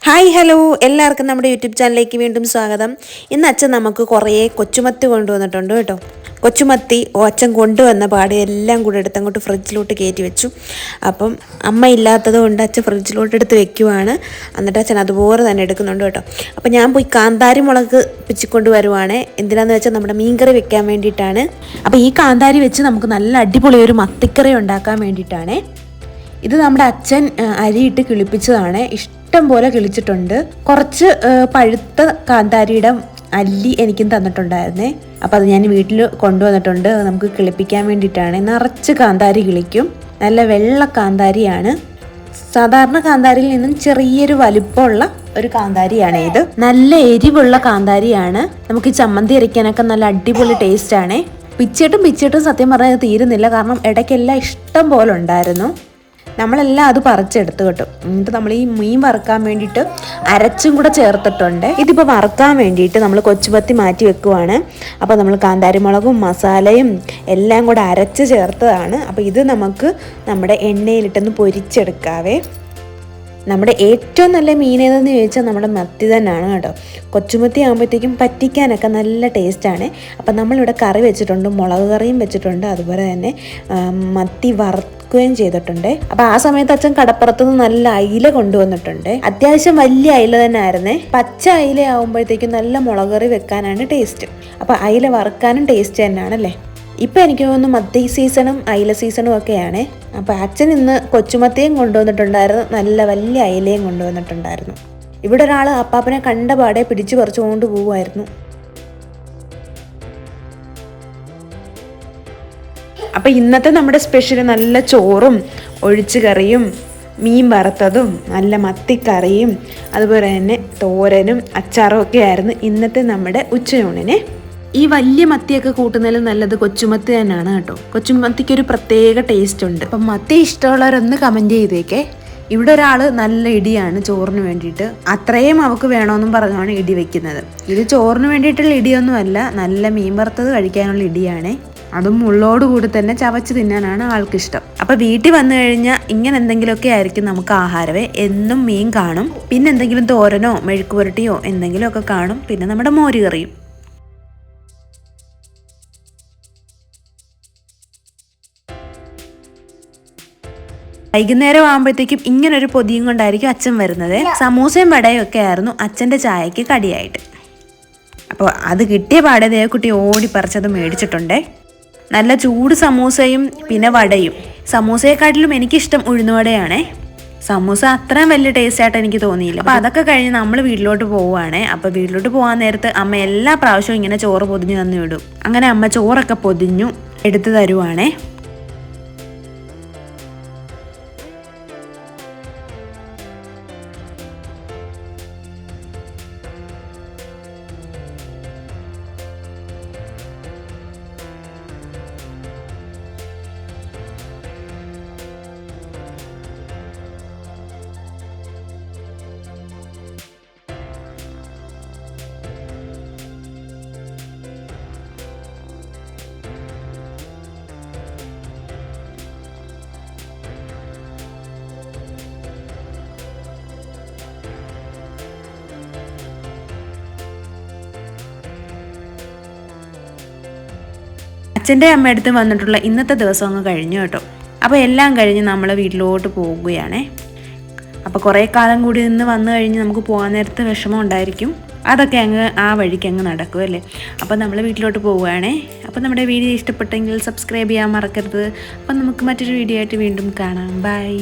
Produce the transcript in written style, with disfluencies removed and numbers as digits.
Hi hello എല്ലാവർക്കും നമ്മുടെ YouTube ചാനലിലേക്ക് വീണ്ടും സ്വാഗതം. ഇന്ന് അച്ഛൻ നമുക്ക് കുറേ കൊച്ചുമത്തി കൊണ്ടുവന്നിട്ടുണ്ട് കേട്ടോ. കൊച്ചുമത്തി അച്ഛൻ കൊണ്ടുവന്ന പാടെ എല്ലാം കൂടെ എടുത്ത് അങ്ങോട്ട് ഫ്രിഡ്ജിലോട്ട് കയറ്റി വെച്ചു. അപ്പം അമ്മ ഇല്ലാത്തത് കൊണ്ട് അച്ഛൻ ഫ്രിഡ്ജിലോട്ട് എടുത്ത് വെക്കുവാണ്. എന്നിട്ട് അച്ഛൻ അതുപോലെ തന്നെ എടുക്കുന്നുണ്ട് കേട്ടോ. അപ്പം ഞാൻ പോയി കാന്താരി മുളക് പിച്ചിക്കൊണ്ട് വരുവാണ്. എന്തിനാന്ന് വെച്ചാൽ നമ്മുടെ മീൻകറി വെക്കാൻ വേണ്ടിയിട്ടാണ്. അപ്പോൾ ഈ കാന്താരി വെച്ച് നമുക്ക് നല്ല അടിപൊളി ഒരു മത്തിക്കറി ഉണ്ടാക്കാൻ വേണ്ടിയിട്ടാണ്. ഇത് നമ്മുടെ അച്ഛൻ അരിയിട്ട് കിളിപ്പിച്ചതാണ്. ഇഷ്ടം പോലെ കിളിച്ചിട്ടുണ്ട്. കുറച്ച് പഴുത്ത കാന്താരിയുടെ അല്ലി എനിക്കും തന്നിട്ടുണ്ടായിരുന്നേ. അപ്പോൾ അത് ഞാൻ വീട്ടിൽ കൊണ്ടുവന്നിട്ടുണ്ട്. നമുക്ക് കിളിപ്പിക്കാൻ വേണ്ടിയിട്ടാണ്. നിറച്ച് കാന്താരി കിളിക്കും. നല്ല വെള്ള കാന്താരിയാണ്. സാധാരണ കാന്താരിയിൽ നിന്നും ചെറിയൊരു വലിപ്പമുള്ള ഒരു കാന്താരിയാണ് ഇത്. നല്ല എരിവുള്ള കാന്താരിയാണ്. നമുക്ക് ഈ ചമ്മന്തി അരയ്ക്കാനൊക്കെ നല്ല അടിപൊളി ടേസ്റ്റാണ്. പിച്ചിട്ടും സത്യം പറഞ്ഞാൽ തീരുന്നില്ല. കാരണം ഇടയ്ക്കെല്ലാം ഇഷ്ടം പോലെ ഉണ്ടായിരുന്നു. നമ്മളെല്ലാം അത് പറിച്ചെടുത്ത് കേട്ടോ. എന്നിട്ട് നമ്മൾ ഈ മീൻ വറുക്കാൻ വേണ്ടിയിട്ട് അരച്ചും കൂടെ ചേർത്തിട്ടുണ്ട്. ഇതിപ്പോൾ വറുക്കാൻ വേണ്ടിയിട്ട് നമ്മൾ കൊച്ചുമത്തി മാറ്റി വെക്കുവാണ്. അപ്പോൾ നമ്മൾ കാന്താരി മുളകും മസാലയും എല്ലാം കൂടെ അരച്ച് ചേർത്തതാണ്. അപ്പോൾ ഇത് നമുക്ക് നമ്മുടെ എണ്ണയിലിട്ടൊന്ന് പൊരിച്ചെടുക്കാവേ. നമ്മുടെ ഏറ്റവും നല്ല മീൻ ഏതെന്ന് ചോദിച്ചാൽ നമ്മുടെ മത്തി തന്നെയാണ് കേട്ടോ. കൊച്ചുമത്തി ആകുമ്പോഴത്തേക്കും പറ്റിക്കാനൊക്കെ നല്ല ടേസ്റ്റാണ്. അപ്പം നമ്മളിവിടെ കറി വെച്ചിട്ടുണ്ട്, മുളക് കറിയും വെച്ചിട്ടുണ്ട്, അതുപോലെ തന്നെ മത്തി വറുക്കുകയും ചെയ്തിട്ടുണ്ട്. അപ്പം ആ സമയത്ത് അച്ഛൻ കടപ്പുറത്തുനിന്ന് നല്ല അയില കൊണ്ടുവന്നിട്ടുണ്ട്. അത്യാവശ്യം വലിയ അയില തന്നെ ആയിരുന്നേ. പച്ച അയില ആകുമ്പോഴത്തേക്കും നല്ല മുളക് കറി വെക്കാനാണ് ടേസ്റ്റ്. അപ്പം അയില വറുക്കാനും ടേസ്റ്റ് തന്നെയാണല്ലേ. ഇപ്പം എനിക്ക് തോന്നുന്നു മത്തി സീസണും അയില സീസണും ഒക്കെയാണ്. അപ്പോൾ അച്ഛൻ ഇന്ന് കൊച്ചുമത്തിയും കൊണ്ടുവന്നിട്ടുണ്ടായിരുന്നു, നല്ല വലിയ അയിലയും കൊണ്ടുവന്നിട്ടുണ്ടായിരുന്നു. ഇവിടെ ഒരാൾ അപ്പാപ്പനെ കണ്ട പാടെ പിടിച്ചു പറിച്ചുകൊണ്ട് പോവുമായിരുന്നു. അപ്പം ഇന്നത്തെ നമ്മുടെ സ്പെഷ്യൽ നല്ല ചോറും ഒഴിച്ചു കറിയും മീൻ വറുത്തതും നല്ല മത്തിക്കറിയും അതുപോലെ തന്നെ തോരനും അച്ചാറും ഒക്കെ ആയിരുന്നു ഇന്നത്തെ നമ്മുടെ ഉച്ചയൂണിന്. ഈ വലിയ മത്തിയൊക്കെ കൂട്ടുന്നതിൽ നല്ലത് കൊച്ചുമത്തി തന്നെയാണ് കേട്ടോ. കൊച്ചുമത്തിക്ക് ഒരു പ്രത്യേക ടേസ്റ്റ് ഉണ്ട്. അപ്പം മത്തി ഇഷ്ടമുള്ളവരൊന്ന് കമൻറ്റ് ചെയ്തേക്കേ. ഇവിടെ ഒരാൾ നല്ല ഇടിയാണ് ചോറിന് വേണ്ടിയിട്ട്. അത്രയും അവൾക്ക് വേണമെന്നും പറഞ്ഞാണ് ഇടി വെക്കുന്നത്. ഇത് ചോറിന് വേണ്ടിയിട്ടുള്ള ഇടിയൊന്നുമല്ല, നല്ല മീൻ വറുത്തത് കഴിക്കാനുള്ള ഇടിയാണ്. അതും മുള്ളോടുകൂടി തന്നെ ചവച്ച് തിന്നാനാണ് ആൾക്കിഷ്ടം. അപ്പോൾ വീട്ടിൽ വന്നു കഴിഞ്ഞാൽ ഇങ്ങനെ എന്തെങ്കിലുമൊക്കെ ആയിരിക്കും നമുക്ക് ആഹാരമേ. എന്നും മീൻ കാണും, പിന്നെ എന്തെങ്കിലും തോരനോ മെഴുക്ക് പുരട്ടിയോ എന്തെങ്കിലുമൊക്കെ കാണും, പിന്നെ നമ്മുടെ മോര് കറിയും. വൈകുന്നേരം ആകുമ്പോഴത്തേക്കും ഇങ്ങനൊരു പൊതിയും കൊണ്ടായിരിക്കും അച്ഛൻ വരുന്നത്. സമൂസയും വടയും ഒക്കെ ആയിരുന്നു അച്ഛൻ്റെ ചായക്ക് കടിയായിട്ട്. അപ്പോൾ അത് കിട്ടിയ പാടെ ദേവക്കുട്ടി ഓടി പറിച്ചത് മേടിച്ചിട്ടുണ്ടേ. നല്ല ചൂട് സമൂസയും പിന്നെ വടയും. സമൂസയെക്കാട്ടിലും എനിക്കിഷ്ടം ഉഴുന്നുവടയാണേ. സമൂസ അത്രയും വലിയ ടേസ്റ്റ് ആയിട്ട് എനിക്ക് തോന്നിയില്ല. അപ്പോൾ അതൊക്കെ കഴിഞ്ഞ് നമ്മൾ വീട്ടിലോട്ട് പോവുകയാണേ. അപ്പോൾ വീട്ടിലോട്ട് പോകാൻ നേരത്ത് അമ്മ എല്ലാ പ്രാവശ്യവും ഇങ്ങനെ ചോറ് പൊതിഞ്ഞ് തന്നു വിടും. അങ്ങനെ അമ്മ ചോറൊക്കെ പൊതിഞ്ഞു എടുത്തു തരുവാണേ. അച്ഛൻ്റെ അമ്മയടുത്ത് വന്നിട്ടുള്ള ഇന്നത്തെ ദിവസം അങ്ങ് കഴിഞ്ഞു കേട്ടോ. അപ്പോൾ എല്ലാം കഴിഞ്ഞ് നമ്മൾ വീട്ടിലോട്ട് പോവുകയാണേ. അപ്പോൾ കുറേ കാലം കൂടി നിന്ന് വന്നു കഴിഞ്ഞ് നമുക്ക് പോകാൻ നേരത്തെ വിഷമം ഉണ്ടായിരിക്കും. അതൊക്കെ അങ്ങ് ആ വഴിക്ക് അങ്ങ് നടക്കുമല്ലേ. അപ്പോൾ നമ്മൾ വീട്ടിലോട്ട് പോവുകയാണേ. അപ്പോൾ നമ്മുടെ വീഡിയോ ഇഷ്ടപ്പെട്ടെങ്കിൽ സബ്സ്ക്രൈബ് ചെയ്യാൻ മറക്കരുത്. അപ്പോൾ നമുക്ക് മറ്റൊരു വീഡിയോ ആയിട്ട് വീണ്ടും കാണാം. ബൈ.